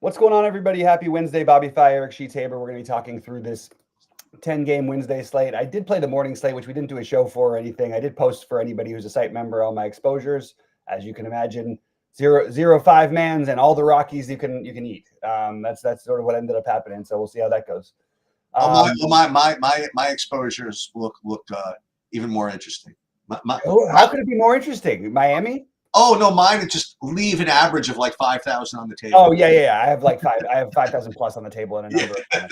What's going on, everybody? Happy Wednesday. Bobby Fye, Eric Sheets-Haber. We're going to be talking through this 10-game Wednesday slate. I did play the morning slate, which we didn't do a show for or anything. I did post for anybody who's a site member all my exposures. As you can imagine, zero 5-mans and all the Rockies you can eat. That's sort of what ended up happening. So we'll see how that goes. My exposures looked even more interesting. How could it be more interesting? Miami? Oh no, mine is just leave an average of like 5,000 on the table. Oh yeah. I have like 5,000 plus on the table and a number. Yeah,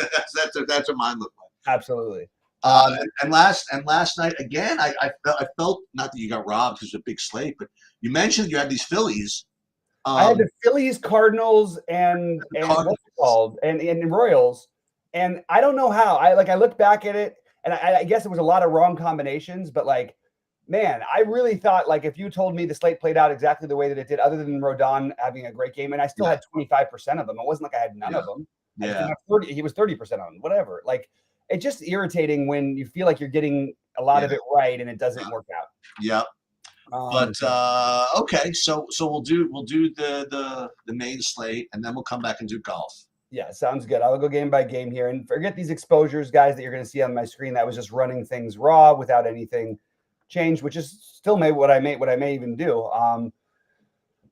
that's what mine looked like. Absolutely. And last night again, I felt not that you got robbed because it was a big slate, but you mentioned you had these Phillies. I had the Phillies, Cardinals, and what's it called, and Royals, and I don't know how. I looked back at it, and I guess it was a lot of wrong combinations, but like, man, I really thought like if you told me the slate played out exactly the way that it did, other than Rodon having a great game, and I still had 25% of them. It wasn't like I had none of them. Yeah, he was 30% on them, whatever. Like, it's just irritating when you feel like you're getting a lot of it right and it doesn't work out. Yeah. But okay, so we'll do the main slate, and then we'll come back and do golf. Yeah, sounds good. I'll go game by game here, and forget these exposures, guys, that you're going to see on my screen. That was just running things raw without anything changed, which is still what I may even do.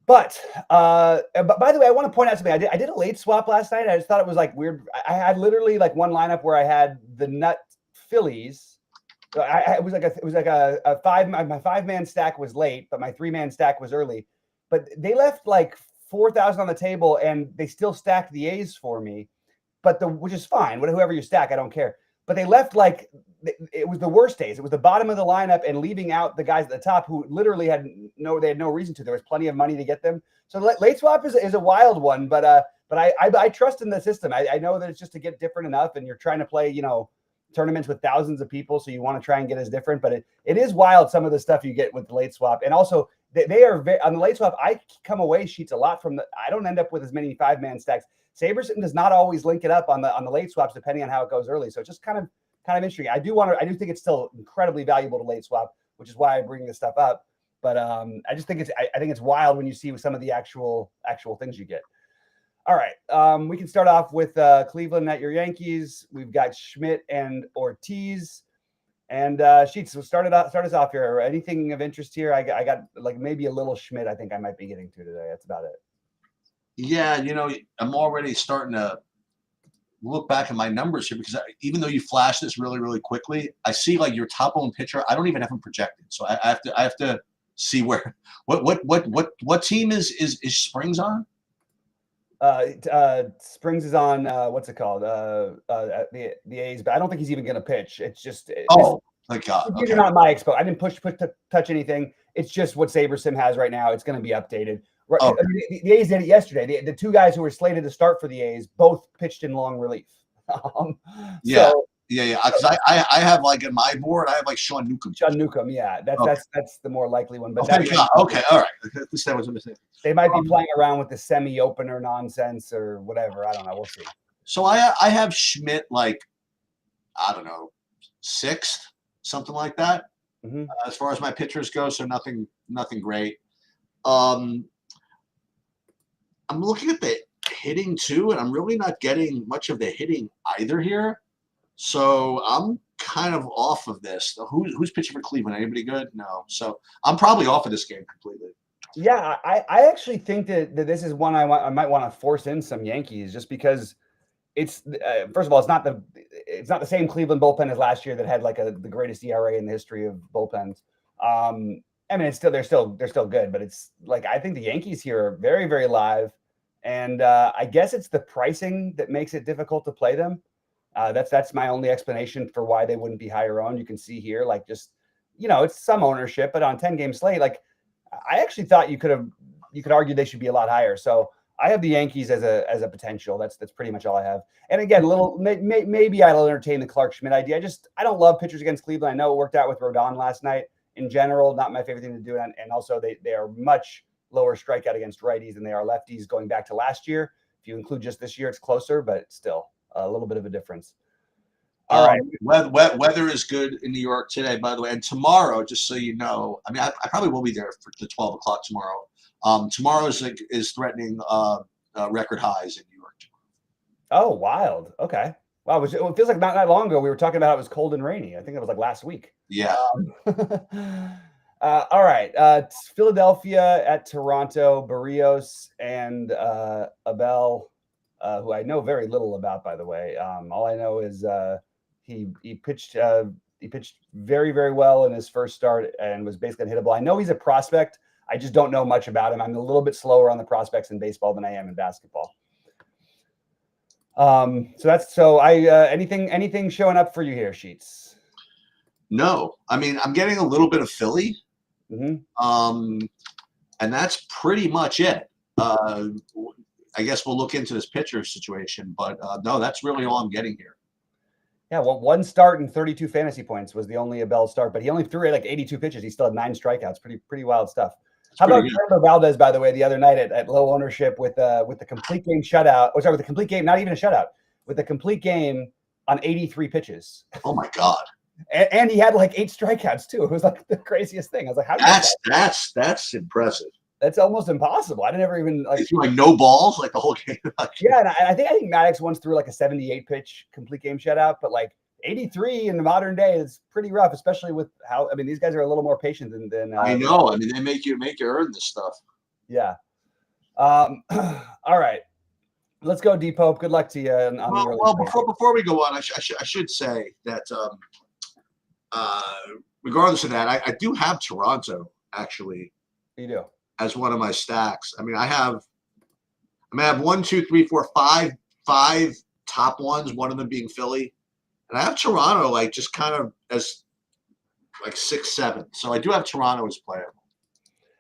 But by the way, I want to point out something. I did a late swap last night. I just thought it was like weird. I had literally like one lineup where I had the nut Phillies. It was like a five. My 5-man stack was late, but my 3-man stack was early. But they left like 4,000 on the table, and they still stacked the A's for me. Which is fine. Whoever you stack, I don't care. But they left like it was the worst days. It was the bottom of the lineup and leaving out the guys at the top who literally had no reason to. There was plenty of money to get them. So late swap is a wild one, but I trust in the system. I know that it's just to get different enough, and you're trying to play tournaments with thousands of people, so you want to try and get as different. But it is wild, some of the stuff you get with the late swap, and also they are on the late swap. I come away sheets a lot from I don't end up with as many 5-man stacks. Saberson does not always link it up on the late swaps, depending on how it goes early. So it's just kind of interesting. I do think it's still incredibly valuable to late swap, which is why I bring this stuff up. But I just think I think it's wild when you see some of the actual things you get. All right, we can start off with Cleveland at your Yankees. We've got Schmidt and Ortiz, and Sheets. So start us off here. Anything of interest here? I got like maybe a little Schmidt. I think I might be getting to today. That's about it. Yeah, I'm already starting to look back at my numbers here because even though you flash this really, really quickly, I see like your top owned pitcher. I don't even have him projected, so I have to see where what team is Springs on? Springs is on what's it called? The A's, but I don't think he's even going to pitch. It's just thank God. These are not my expo. I didn't push to touch anything. It's just what SaberSim has right now. It's going to be updated. I mean, the A's did it yesterday. The two guys who were slated to start for the A's both pitched in long relief. Yeah. Because I have like in my board, I have like Sean Newcomb. Yeah, that's the more likely one. But okay, all right. At least that was a mistake. They might be playing around with the semi-opener nonsense or whatever. I don't know. We'll see. So I have Schmidt like I don't know 6th, something like that. Mm-hmm. As far as my pitchers go, so nothing great. I'm looking at the hitting too, and I'm really not getting much of the hitting either here. So I'm kind of off of this. Who's pitching for Cleveland? Anybody good? No. So I'm probably off of this game completely. Yeah, I actually think that this is one I might want to force in some Yankees just because it's first of all it's not the same Cleveland bullpen as last year that had like the greatest ERA in the history of bullpens. I mean, they're still good, but it's like I think the Yankees here are very, very live, and I guess it's the pricing that makes it difficult to play them. That's my only explanation for why they wouldn't be higher owned. You can see here, like just it's some ownership, but on 10-game slate, like I actually thought you could argue they should be a lot higher. So I have the Yankees as a potential. That's pretty much all I have. And again, maybe I'll entertain the Clark Schmidt idea. I don't love pitchers against Cleveland. I know it worked out with Rodon last night. In general, not my favorite thing to do. And also they are much lower strikeout against righties than they are lefties going back to last year. If you include just this year, it's closer, but still a little bit of a difference. All right. Weather is good in New York today, by the way. And tomorrow, just so you know, I mean, I probably will be there for the 12 o'clock tomorrow. Tomorrow is threatening record highs in New York Oh, wild. Okay. Wow. It feels like not that long ago we were talking about it was cold and rainy. I think it was like last week. Yeah. All right. Philadelphia at Toronto, Barrios and Abel, who I know very little about, by the way. All I know is he pitched very, very well in his first start and was basically unhittable. I know he's a prospect. I just don't know much about him. I'm a little bit slower on the prospects in baseball than I am in basketball. Anything showing up for you here, Sheets? No, I mean, I'm getting a little bit of Philly. Mm-hmm. And that's pretty much it. I guess we'll look into this pitcher situation, but no, that's really all I'm getting here. Yeah, well, one start and 32 fantasy points was the only Abel start, but he only threw like 82 pitches. He still had 9 strikeouts. Pretty wild stuff. How about Fernando Valdez, by the way, the other night at low ownership with the complete game shutout? Oh, sorry, with the complete game, not even a shutout, with the complete game on 83 pitches. Oh my God. And he had like 8 strikeouts too. It was like the craziest thing. I was like, how? That's impressive. That's almost impossible. I never even like no balls like the whole game. Yeah, and I think Maddox once threw like a 78 pitch complete game shutout, but like 83 in the modern day is pretty rough, especially with how these guys are a little more patient than I know. I mean, they make you earn this stuff. Yeah. All right. Let's go, D Pope. Good luck to you. Well, before we go on, I should say that regardless of that, I do have Toronto actually. You do. As one of my stacks. I mean, I have 1, 2, 3, 4, 5 top ones, one of them being Philly. And I have Toronto like just kind of as like 6, 7. So I do have Toronto as playable.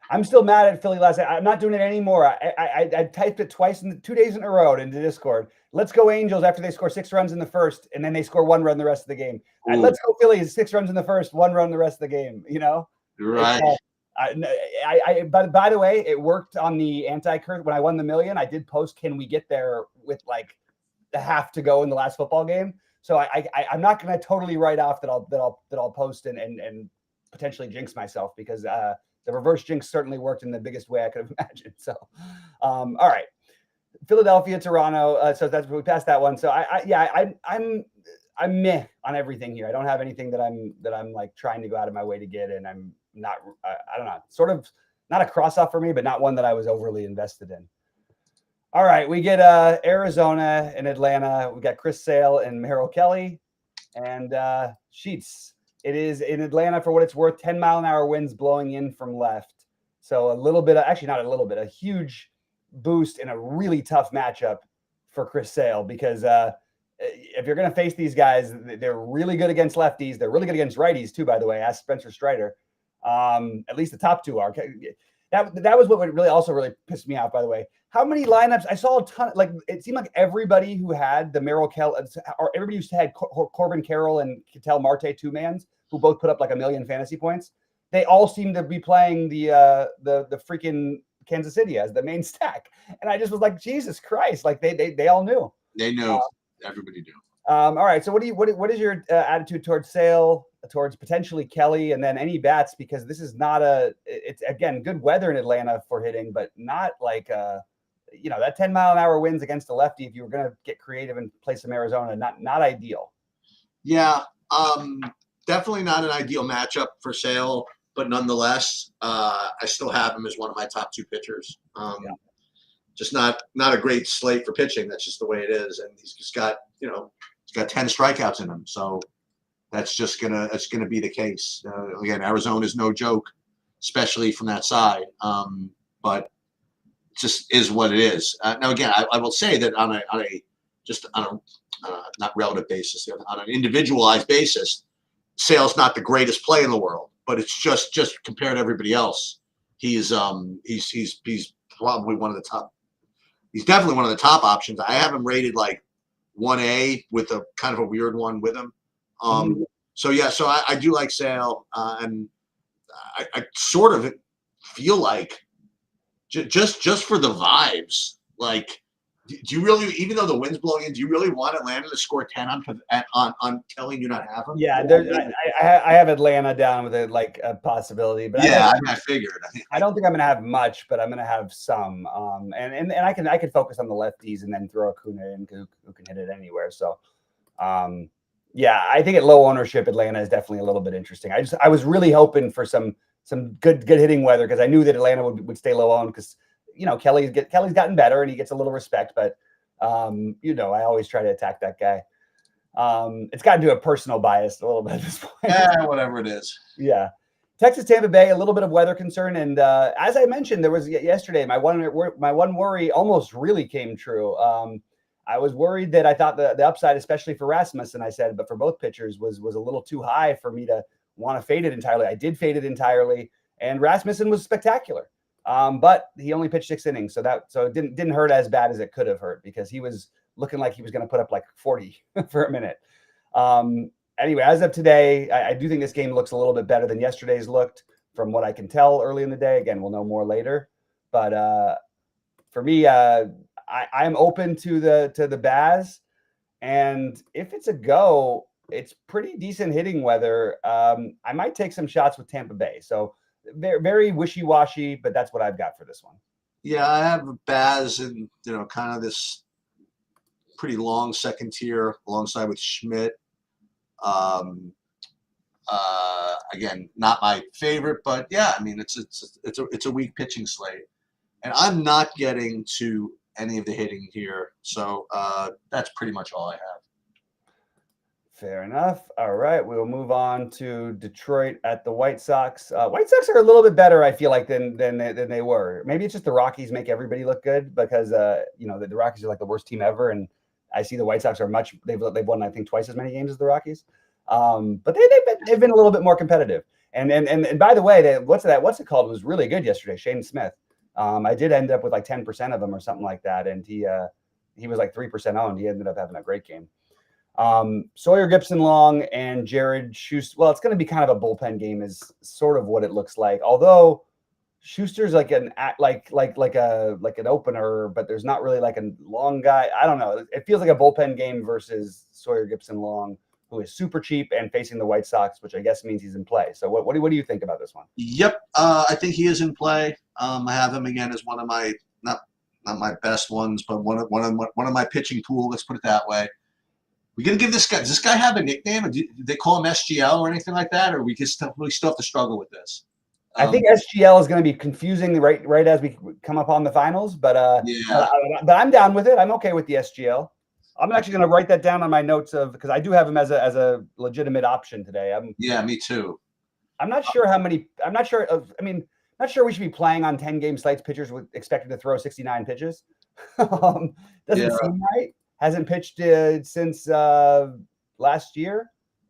I'm still mad at Philly last night. I'm not doing it anymore. I typed it twice in 2 days in a row into Discord. Let's go Angels after they score 6 runs in the first, and then they score 1 run the rest of the game. And let's go Phillies, 6 runs in the first, 1 run the rest of the game. You know, right? By the way, it worked on the anti-curse when I won the million. I did post, "Can we get there?" with like a half to go in the last football game. So I'm not going to totally write off that I'll post and potentially jinx myself because the reverse jinx certainly worked in the biggest way I could have imagined. So, all right, Philadelphia, Toronto. So we passed that one. So I'm meh on everything here. I don't have anything that I'm like trying to go out of my way to get, and I'm not. I don't know. Sort of not a cross off for me, but not one that I was overly invested in. All right, we get Arizona and Atlanta. We got Chris Sale and Merrill Kelly, and Sheets. It is in Atlanta for what it's worth. 10-mile-an-hour winds blowing in from left. So a little bit, actually not a little bit, a huge boost in a really tough matchup for Chris Sale because if you're going to face these guys, they're really good against lefties. They're really good against righties too, by the way. Ask Spencer Strider. At least the top 2 are. That was what really pissed me off, by the way. How many lineups? I saw a ton. Like it seemed like everybody who had the Merrill Kelly, or everybody who had Corbin Carroll and Ketel Marte 2-mans, who both put up like 1 million fantasy points. They all seem to be playing the freaking Kansas City as the main stack, and I just was like, Jesus Christ! Like they all knew. They knew. Everybody knew. All right. So what is your attitude towards Sale, towards potentially Kelly, and then any bats? Because this is not it's again good weather in Atlanta for hitting, but not like that 10-mile-an-hour winds against a lefty. If you were going to get creative and play some Arizona, not ideal. Yeah, definitely not an ideal matchup for Sale, but nonetheless, I still have him as one of my top 2 pitchers. Just not a great slate for pitching. That's just the way it is, and he's just got he's got 10 strikeouts in him, so that's gonna be the case. Again, Arizona is no joke, especially from that side. But it just is what it is. Now, again, I will say that on a not relative basis, on an individualized basis, Sale's not the greatest play in the world, but it's just compared to everybody else, he's probably one of the top. He's definitely one of the top options. I have him rated like 1A with a kind of a weird one with him. So I do like Sale, and I sort of feel like just for the vibes, like Do you really, even though the wind's blowing in, do you really want Atlanta to score 10 on telling you not have them? Yeah, I have Atlanta down with it like a possibility, but Yeah, I figured. I don't think I'm going to have much, but I'm going to have some. And I can focus on the lefties and then throw Acuna in who can hit it anywhere. So, yeah, I think at low ownership, Atlanta is definitely a little bit interesting. I was really hoping for some good hitting weather because I knew that Atlanta would stay low owned because Kelly's gotten better and he gets a little respect, but I always try to attack that guy. It's gotten to a personal bias a little bit at this point. Yeah, whatever it is. Yeah. Texas, Tampa Bay, a little bit of weather concern. And as I mentioned, there was yesterday, my one worry almost really came true. I was worried that I thought the upside, especially for Rasmussen, I said, but for both pitchers was a little too high for me to want to fade it entirely. I did fade it entirely, and Rasmussen was spectacular. But he only pitched 6 innings, so it didn't hurt as bad as it could have hurt because he was looking like he was going to put up like 40 for a minute. Anyway, as of today, I do think this game looks a little bit better than yesterday's looked from what I can tell early in the day. Again, we'll know more later. But for me, I'm open to the Baz. And if it's a go, it's pretty decent hitting weather. I might take some shots with Tampa Bay. So very, very wishy-washy, but that's what I've got for this one. Yeah, I have Baz and, kind of this pretty long second tier alongside with Schmidt. Again, not my favorite, but yeah, I mean it's a weak pitching slate, and I'm not getting to any of the hitting here, so that's pretty much all I have. Fair enough. All right, we'll move on to Detroit at the White Sox. White Sox are a little bit better, I feel like, than they were. Maybe it's just the Rockies make everybody look good because the Rockies are like the worst team ever, and I see the White Sox are they've won I think twice as many games as the Rockies, but they've been a little bit more competitive. And by the way, what's it called was really good yesterday. Shane Smith. I did end up with like 10% of them or something like that, and he was like 3% owned. He ended up having a great game. Sawyer Gibson Long and Jared Schuster. Well, it's going to be kind of a bullpen game, is sort of what it looks like. Although Schuster's like an opener, but there's not really like a long guy. I don't know. It feels like a bullpen game versus Sawyer Gibson Long, who is super cheap and facing the White Sox, which I guess means he's in play. So what do you think about this one? Yep, I think he is in play. I have him again as one of my not my best ones, but one of my pitching pool. Let's put it that way. We gonna give this guy? Does this guy have a nickname? Do they call him SGL or anything like that, or we still have to struggle with this? I think SGL is going to be confusing right as we come upon the finals, but but I'm down with it. I'm okay with the SGL. I'm actually going to write that down on my notes because I do have him as a legitimate option today. Yeah, me too. I'm not sure how many. I'm not sure. Not sure we should be playing on 10-game slates. Pitchers expected to throw 69 pitches. Doesn't seem right. Hasn't pitched since last year.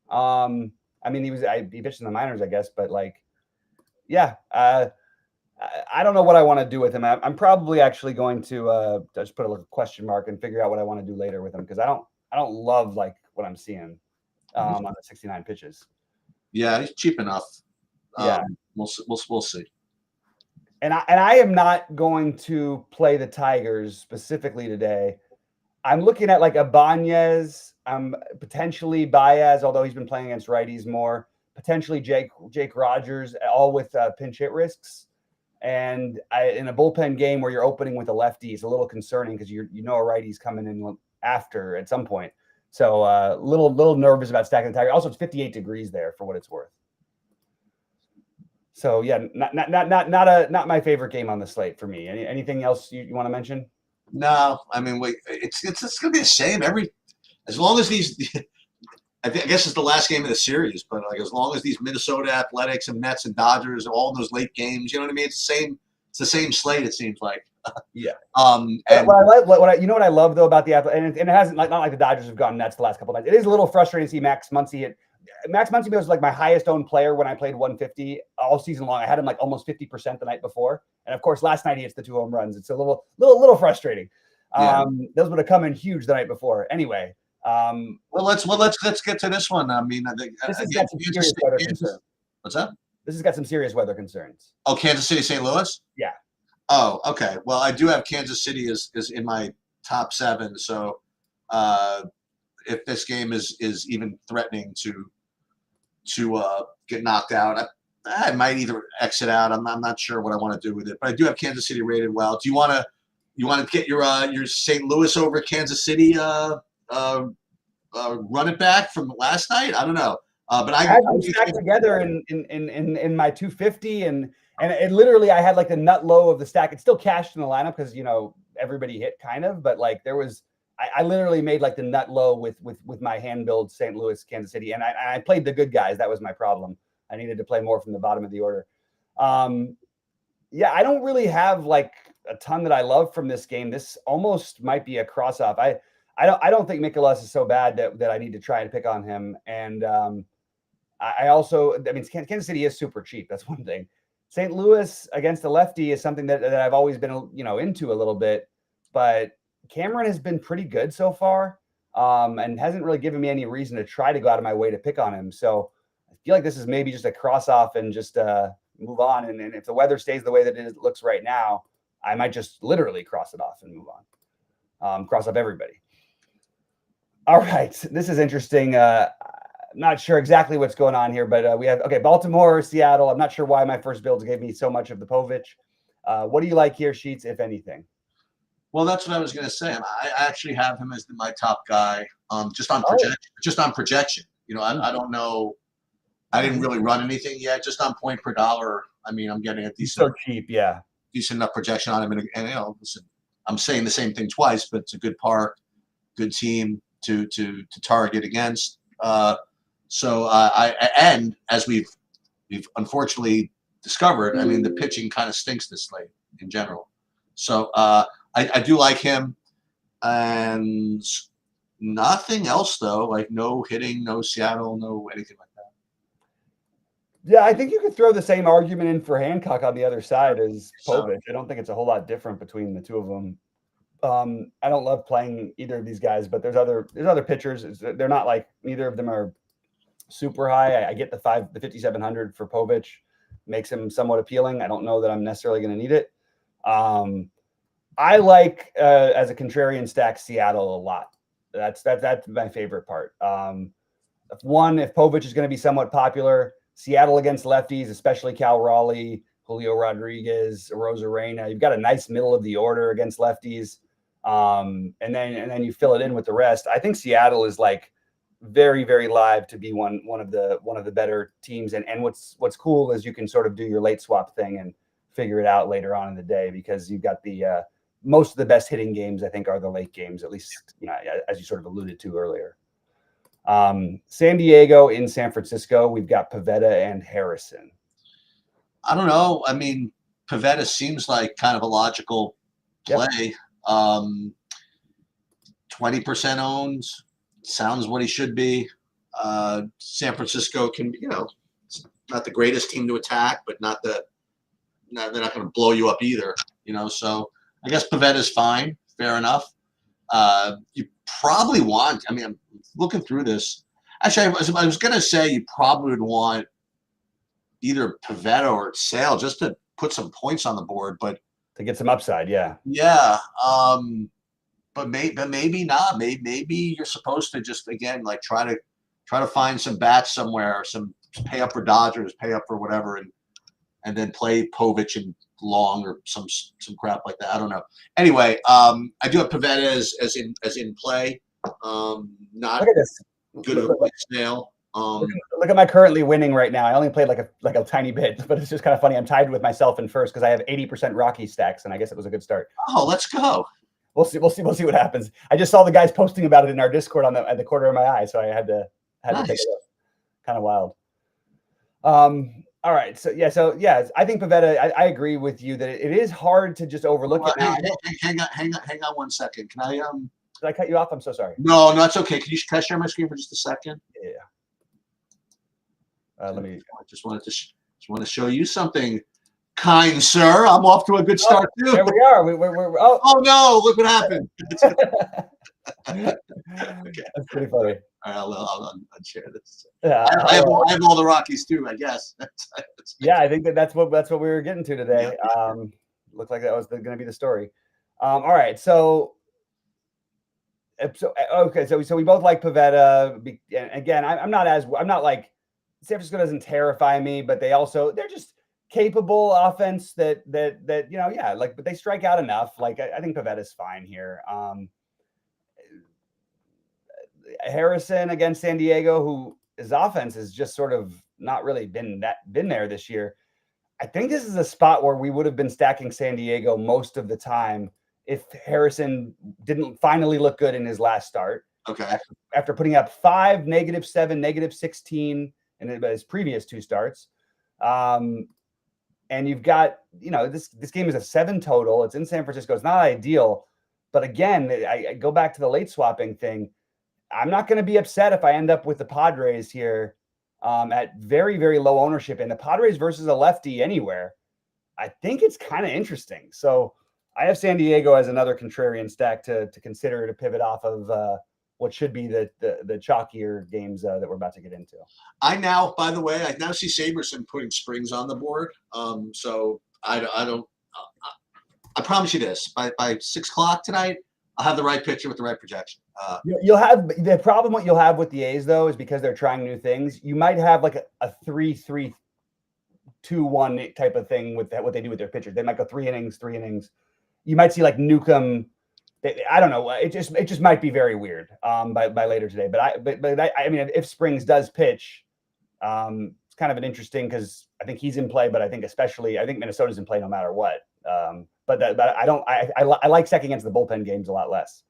He pitched in the minors, I guess, but like, yeah. I don't know what I want to do with him. I'm probably actually going to just put a question mark and figure out what I want to do later with him because I don't love like what I'm seeing on the 69 pitches. Yeah, he's cheap enough. Yeah, we'll see. And I am not going to play the Tigers specifically today. I'm looking at like Ibanez, potentially Baez, although he's been playing against righties more. Potentially Jake Rogers, all with pinch hit risks. And in a bullpen game where you're opening with a lefty, it's a little concerning because a righty's coming in after at some point. So little nervous about stacking the Tigers. Also, it's 58 degrees there for what it's worth. So yeah, not my favorite game on the slate for me. Anything else you want to mention? No, I mean, it's going to be the same as long as these. I guess it's the last game of the series, but like as long as these Minnesota Athletics and Mets and Dodgers, all those late games, you know what I mean? It's the same slate. It seems like. Yeah. And what I love though about the Athletics, and it hasn't not like the Dodgers have gone nuts the last couple of nights. It is a little frustrating to see Max Muncy hit. Max Muncy was like my highest owned player when I played 150 all season long. I had him like almost 50% the night before, and of course last night he hits the 2 home runs. It's a little frustrating. Those would have come in huge the night before. Anyway. Let's get to this one. I mean, I think this has got some serious weather concerns. What's that? This has got some serious weather concerns. Oh, Kansas City, St. Louis? Yeah. Oh, okay. Well, I do have Kansas City is in my top 7. So if this game is even threatening to get knocked out, I might either exit out. I'm not sure what I want to do with it, but I do have Kansas City rated well. Do you want to get your St. Louis over Kansas City run it back from last night? I don't know. But I had them stacked together in my 250, and it literally, I had like the nut low of the stack. It still cashed in the lineup because everybody hit kind of, but like there was, I literally made like the nut low with my hand build St. Louis, Kansas City, and I played the good guys. That was my problem. I needed to play more from the bottom of the order. Yeah, I don't really have like a ton that I love from this game. This almost might be a cross off. I don't think Mikolas is so bad that I need to try and pick on him. And I mean, Kansas City is super cheap. That's one thing. St. Louis against the lefty is something that I've always been, into a little bit, but Cameron has been pretty good so far, and hasn't really given me any reason to try to go out of my way to pick on him. So I feel like this is maybe just a cross off and just move on. And if the weather stays the way that it looks right now, I might just literally cross it off and move on. Cross off everybody. All right, this is interesting. Not sure exactly what's going on here, but we have Baltimore, Seattle. I'm not sure why my first builds gave me so much of the Povich. What do you like here, Sheets, if anything? Well, that's what I was going to say. I actually have him as my top guy, just on projection. I don't know. I didn't really run anything yet. Just on point per dollar. I mean, I'm getting a decent, so cheap, yeah, decent enough projection on him. And listen, I'm saying the same thing twice, but it's a good park, good team to target against. And as we've unfortunately discovered, I mean, the pitching kind of stinks this late in general. So I do like him, and nothing else though. Like no hitting, no Seattle, no anything like that. Yeah, I think you could throw the same argument in for Hancock on the other side as Povich. I don't think it's a whole lot different between the two of them. I don't love playing either of these guys, but there's other pitchers. They're not like, neither of them are super high. I get the 5,700 for Povich, makes him somewhat appealing. I don't know that I'm necessarily going to need it. I like as a contrarian stack Seattle a lot. That's my favorite part. If Povich is going to be somewhat popular, Seattle against lefties, especially Cal Raleigh, Julio Rodriguez, Rosarena, you've got a nice middle of the order against lefties. And then you fill it in with the rest. I think Seattle is like very, very live to be one of the better teams. And what's cool is you can sort of do your late swap thing and figure it out later on in the day, because you've got the most of the best hitting games, I think, are the late games, at least, as you sort of alluded to earlier. San Diego in San Francisco, we've got Pivetta and Harrison. I don't know. I mean, Pivetta seems like kind of a logical play. 20% owned, sounds what he should be. San Francisco can, it's not the greatest team to attack, but they're not going to blow you up either, So I guess Pivetta's fine, fair enough. You probably want, I mean, I'm looking through this. Actually, I was going to say you probably would want either Pivetta or Sale just to put some points on the board, but to get some upside, yeah. Yeah, but maybe not. Maybe you're supposed to just, again, like try to find some bats somewhere, some pay up for Dodgers, pay up for whatever, and then play Povich and long or some crap like that. I don't know. Anyway, I do have Pivetta as in play. Not look at this. Good over Snail. Look at my currently winning right now. I only played like a tiny bit, but it's just kind of funny. I'm tied with myself in first because I have 80% Rocky stacks, and I guess it was a good start. Oh, let's go. We'll see what happens. I just saw the guys posting about it in our Discord at the corner of my eye, so I had to take a look. Kind of wild. All right, so I think Pivetta. I agree with you that it is hard to just overlook it. Now, hang on 1 second. Can I Did I cut you off? I'm so sorry. No, it's okay. Can I share my screen for just a second? Yeah. Let me. I just wanted to show you something, kind sir. I'm off to a good start too. There we are. We're oh no! Look what happened. Okay. That's pretty funny. All right, I'll unshare this. Yeah, I have all the Rockies too, I guess. Yeah, I think that's what we were getting to today. Yeah. Looked like that was going to be the story. All right, so So we both like Pavetta. Again, I'm not like San Francisco doesn't terrify me, but they're just capable offense that yeah, like, but they strike out enough. Like I think Pavetta's fine here. Harrison against San Diego, who his offense has just sort of not really been there this year. I think this is a spot where we would have been stacking San Diego most of the time if Harrison didn't finally look good in his last start. Okay. After putting up 5, -7, -16 in his previous 2 starts. And you've got, this game is a 7 total. It's in San Francisco. It's not ideal. But again, I go back to the late swapping thing. I'm not going to be upset if I end up with the Padres here at very, very low ownership. And the Padres versus a lefty anywhere, I think it's kind of interesting. So I have San Diego as another contrarian stack to consider to pivot off of what should be the chalkier games that we're about to get into. By the way, I now see Saberson putting Springs on the board. So I promise you this: by 6 o'clock tonight, I'll have the right pitcher with the right projection. You'll have the problem. What you'll have with the A's though is because they're trying new things. You might have like a 3-3-2-1 type of thing with what they do with their pitchers. They might go 3 innings. You might see like Newcomb. I don't know. It just might be very weird by later today. But I mean, if Springs does pitch, it's kind of an interesting because I think he's in play. But I think Minnesota's in play no matter what. But I like stacking against the bullpen games a lot less.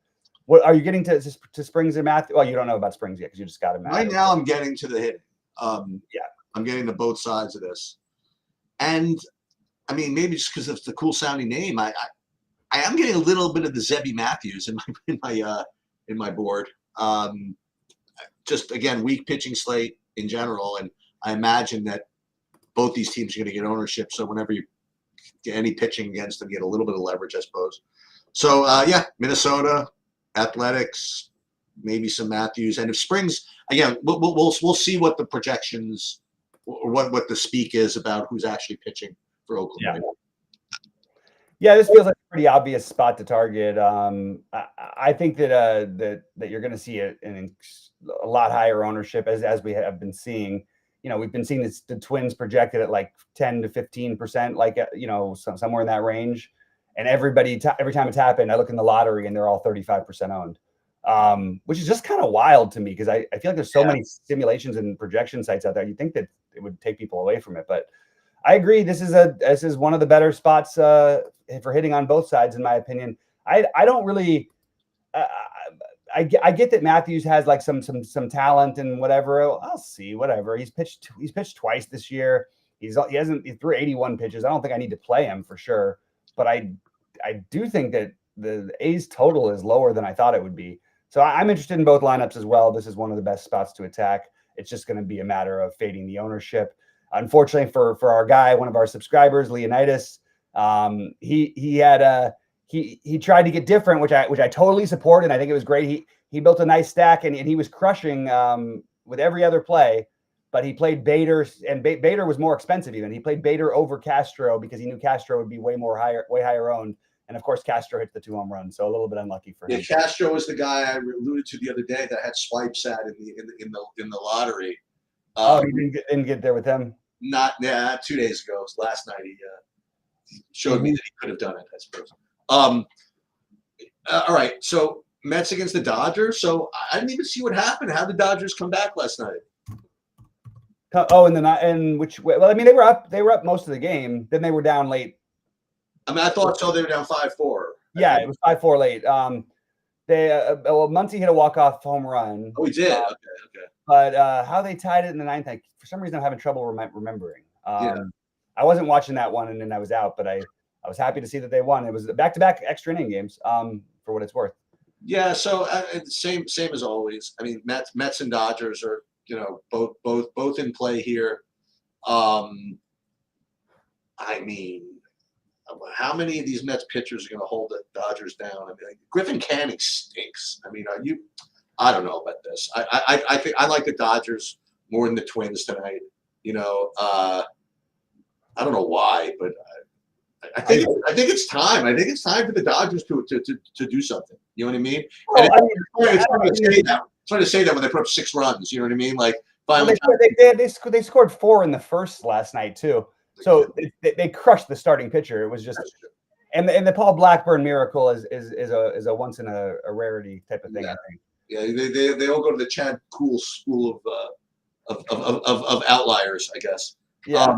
What are you getting to Springs and Matthew? Well, you don't know about Springs yet because you just got him. Right now, I'm getting to the hitting. Yeah, I'm getting to both sides of this, and I mean maybe just because it's the cool sounding name, I am getting a little bit of the Zebby Matthews in my board. Just again, weak pitching slate in general, and I imagine that both these teams are going to get ownership. So whenever you get any pitching against them, you get a little bit of leverage, I suppose. So yeah, Minnesota, Athletics, maybe some Matthews, and if Springs again, we'll see what the projections or what the speak is about who's actually pitching for Oakland. Yeah. Yeah, this feels like a pretty obvious spot to target. I think that you're going to see a lot higher ownership as we have been seeing. We've been seeing the Twins projected at like 10 to 15%, like somewhere in that range. And every time it's happened, I look in the lottery and they're all 35% owned, which is just kind of wild to me because I feel like there's so many simulations and projection sites out there. You'd think that it would take people away from it, but I agree. This is one of the better spots for hitting on both sides, in my opinion. I don't really. I get that Matthews has like some talent and whatever. I'll see whatever. He's pitched twice this year. He threw 81 pitches. I don't think I need to play him for sure, but I do think that the A's total is lower than I thought it would be. So I'm interested in both lineups as well. This is one of the best spots to attack. It's just going to be a matter of fading the ownership. Unfortunately for our guy, one of our subscribers, Leonidas, he tried to get different, which I totally support, and I think it was great. He built a nice stack and he was crushing with every other play, but he played Bader, and Bader was more expensive even. He played Bader over Castro because he knew Castro would be way higher owned. And of course, Castro hit the 2 home runs, so a little bit unlucky for him. Yeah, Castro was the guy I alluded to the other day that had swipes at in the lottery. He didn't get there with him. 2 days ago. It was last night. He showed me that he could have done it, I suppose. All right, so Mets against the Dodgers. So I didn't even see what happened. How did the Dodgers come back last night? Oh, in which way? Well, I mean, they were up most of the game. Then they were down late. I mean, I thought so. They were down 5-4. Yeah, it was 5-4 late. Muncy hit a walk-off home run. Oh, he did. Okay. But how they tied it in the ninth, for some reason, I'm having trouble remembering. Yeah. I wasn't watching that one, and then I was out. But I was happy to see that they won. It was back-to-back extra inning games. For what it's worth. Yeah. So same as always. I mean, Mets and Dodgers are both in play here. I mean, how many of these Mets pitchers are going to hold the Dodgers down? I mean, Griffin Canning stinks. I mean, I don't know about this. I think I like the Dodgers more than the Twins tonight. I don't know why, but I think it's time. I think it's time for the Dodgers to do something. You know what I mean? Well, And I mean, it's funny to say that. It's funny to say that when they put up 6 runs. You know what I mean? Like well, finally, they scored 4 in the first last night too. So they crushed the starting pitcher. It was just and the Paul Blackburn miracle is a once in a rarity type of thing. Yeah. I think. Yeah, they all go to the Chad Cool school of outliers, I guess. Yeah.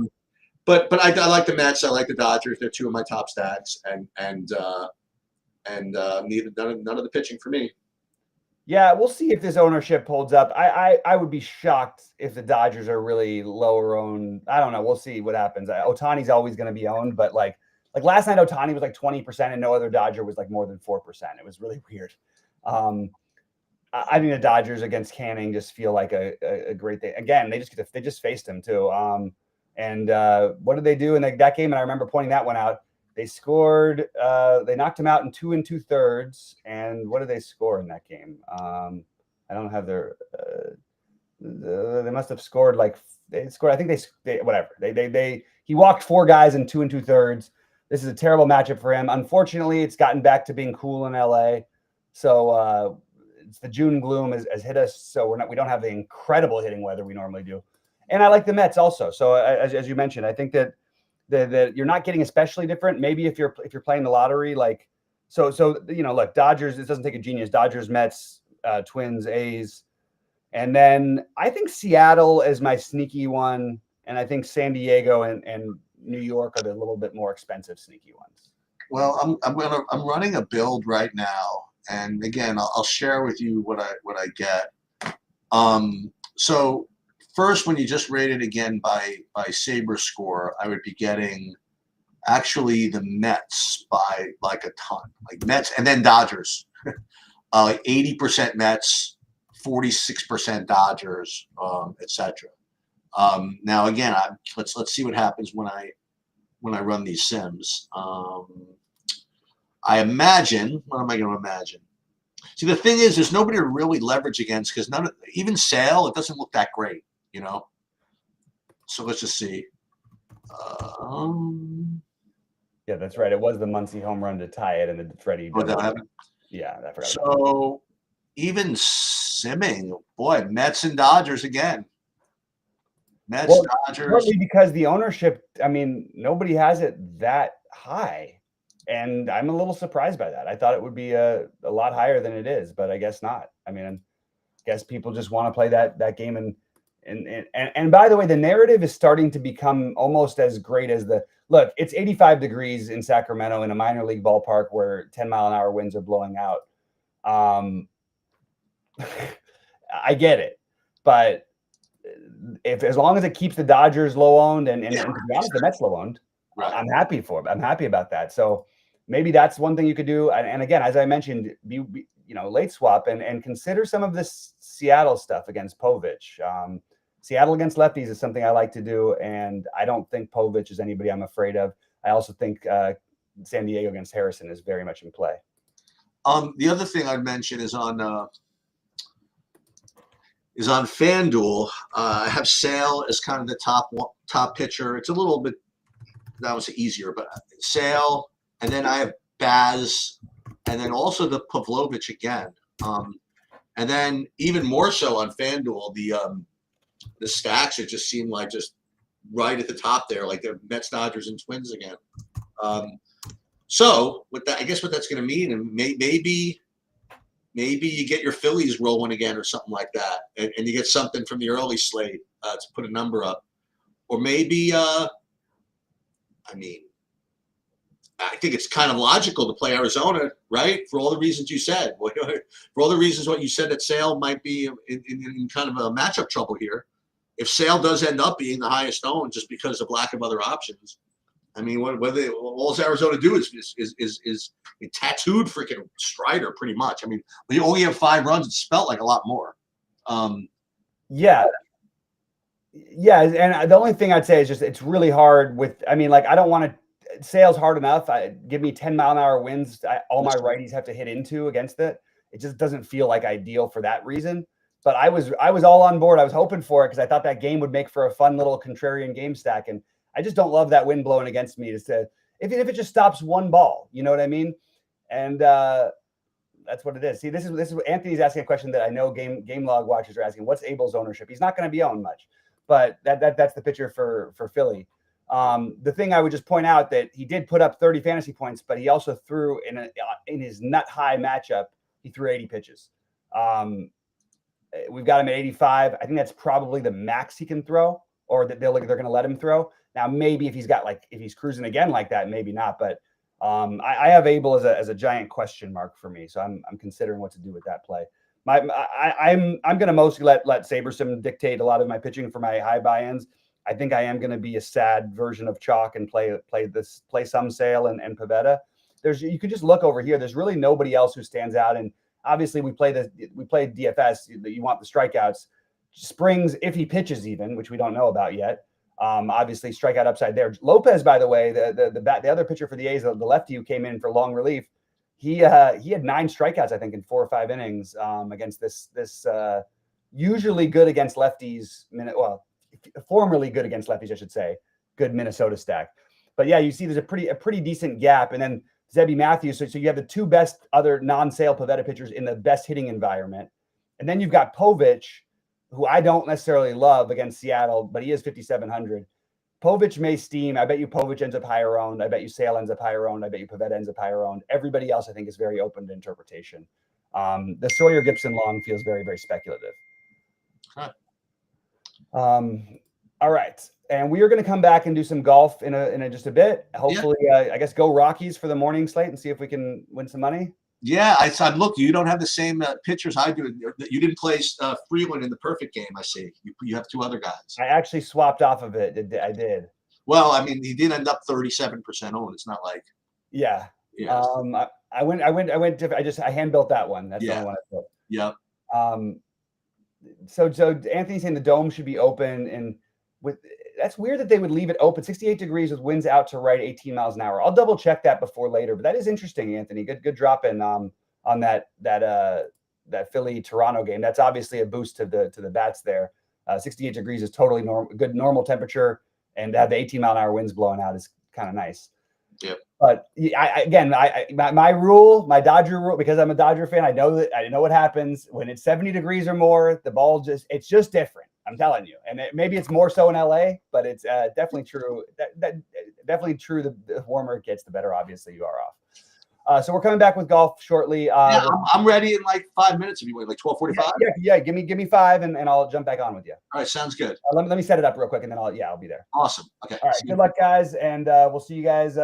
But I like the Mets. I like the Dodgers. They're 2 of my top stacks, and none of the pitching for me. Yeah, we'll see if this ownership holds up. I would be shocked if the Dodgers are really lower owned. I don't know. We'll see what happens. Ohtani's always going to be owned, but like last night, Ohtani was like 20%, and no other Dodger was like more than 4%. It was really weird. I think the Dodgers against Canning just feel like a great thing. Again, they just faced him too. And what did they do in that game? And I remember pointing that one out. They scored. They knocked him out in 2 2/3. And what did they score in that game? I don't have their. They must have scored like they scored. I think they whatever. He walked 4 guys in 2 2/3. This is a terrible matchup for him. Unfortunately, it's gotten back to being cool in LA. So it's the June gloom has hit us. So we don't have the incredible hitting weather we normally do. And I like the Mets also. So as you mentioned, I think that you're not getting especially different. Maybe if you're playing the lottery, like so look, Dodgers. This doesn't take a genius. Dodgers, Mets, Twins, A's, and then I think Seattle is my sneaky one, and I think San Diego and New York are the little bit more expensive sneaky ones. Well, I'm running a build right now, and again, I'll share with you what I get. So first, when you just rate it again by Saber score, I would be getting actually the Mets by like a ton, like Mets and then Dodgers, 80% Mets, 46% Dodgers, etc. Now again, let's see what happens when I run these sims. I imagine. What am I going to imagine? See, the thing is, there's nobody to really leverage against because even Sale, it doesn't look that great. So let's just see. Yeah, that's right. It was the Muncy home run to tie it, and the Freddie. Oh, that happened. Yeah, I forgot. So even simming, boy, Mets and Dodgers again. Mets, Dodgers. Partly because the ownership. I mean, nobody has it that high, and I'm a little surprised by that. I thought it would be a lot higher than it is, but I guess not. I mean, I guess people just want to play that game and by the way, the narrative is starting to become almost as great as look. It's 85 degrees in Sacramento in a minor league ballpark where 10-mile-an-hour winds are blowing out. I get it, but as long as it keeps the Dodgers low owned and to be honest, the Mets low owned, right. I'm happy for it. I'm happy about that. So maybe that's one thing you could do. And again, as I mentioned, be late swap and consider some of this Seattle stuff against Povich. Seattle against lefties is something I like to do, and I don't think Povich is anybody I'm afraid of. I also think San Diego against Harrison is very much in play. The other thing I'd mention is on FanDuel. I have Sale as kind of the top pitcher. It's a little bit that was easier, but Sale, and then I have Baz, and then also the Pavlovich again. And then even more so on FanDuel, the stacks just seem like just right at the top there, like the Mets, Dodgers, and Twins again. So with that, I guess what that's going to mean, and maybe you get your Phillies rolling again or something like that, and you get something from the early slate to put a number up, or maybe I think it's kind of logical to play Arizona, right? For all the reasons you said. For all the reasons what you said that Sale might be in kind of a matchup trouble here. If Sale does end up being the highest owned just because of lack of other options, I mean, all Arizona do is tattooed freaking Strider pretty much. I mean, when you only have 5 runs, it's felt like a lot more. Yeah, and the only thing I'd say is just it's really hard with. I mean, like I don't want to. Sale's hard enough. Give me 10-mile-an-hour winds. All my righties have to hit into against it. It just doesn't feel like ideal for that reason. But I was all on board. I was hoping for it because I thought that game would make for a fun little contrarian game stack. And I just don't love that wind blowing against me. Even if it just stops one ball, you know what I mean? And that's what it is. See, this is what Anthony's asking a question that I know game log watchers are asking. What's Abel's ownership? He's not going to be owned much, but that's the pitcher for Philly. The thing I would just point out that he did put up 30 fantasy points, but he also threw in his nut high matchup, he threw 80 pitches. We've got him at 85. I think that's probably the max he can throw, or that they're going to let him throw. Now, maybe if he's cruising again like that, maybe not. But I have Abel as a giant question mark for me, so I'm considering what to do with that play. I'm going to mostly let SaberSim dictate a lot of my pitching for my high buy-ins. I think I am going to be a sad version of chalk and play some Sale and Pavetta. You could just look over here. There's really nobody else who stands out, and obviously we play DFS. You want the strikeouts. Springs, if he pitches even, which we don't know about yet. Obviously strikeout upside there. Lopez, by the way, the other pitcher for the A's, the lefty who came in for long relief, he had 9 strikeouts, I think, in 4 or 5 innings against this usually good against lefties. Formerly good against lefties, I should say. Good Minnesota stack. But yeah, you see there's a pretty decent gap. And then Zebby Matthews. So you have the 2 best other non-Sale Pavetta pitchers in the best hitting environment. And then you've got Povich, who I don't necessarily love against Seattle, but he is 5,700. Povich may steam. I bet you Povich ends up higher owned. I bet you Sale ends up higher owned. I bet you Pavetta ends up higher owned. Everybody else, I think, is very open to interpretation. The Sawyer Gibson long feels very, very speculative. Huh. All right. And we are going to come back and do some golf in just a bit. Hopefully, I guess go Rockies for the morning slate and see if we can win some money. Yeah, I'm looking. You don't have the same pitchers I do. You didn't play Freeland in the perfect game, I see. You have 2 other guys. I actually swapped off of it. I did. Well, I mean, he did end up 37% owned. It's not like. Yeah. Yeah. I went different. I hand built that one. That's the only one I built. Yep. So Anthony's saying the dome should be open, and that's weird that they would leave it open. 68 degrees with winds out to right, 18 miles an hour. I'll double check that before later, but that is interesting, Anthony. Good drop in on that Philly Toronto game. That's obviously a boost to the bats there. 68 degrees is totally normal temperature, and to have the 18 mile an hour winds blowing out is kind of nice. Yep. But my rule, my Dodger rule, because I'm a Dodger fan, I know what happens when it's 70 degrees or more. The ball it's just different. I'm telling you, and maybe it's more so in LA, but it's definitely true. Definitely true. The warmer it gets, the better. Obviously, you are off. So we're coming back with golf shortly. Yeah, I'm ready in like 5 minutes if you wait, like 12:45. Yeah. Give me 5, and I'll jump back on with you. All right, sounds good. Let me set it up real quick, and then I'll be there. Awesome. Okay. All right. Good luck, guys, and we'll see you guys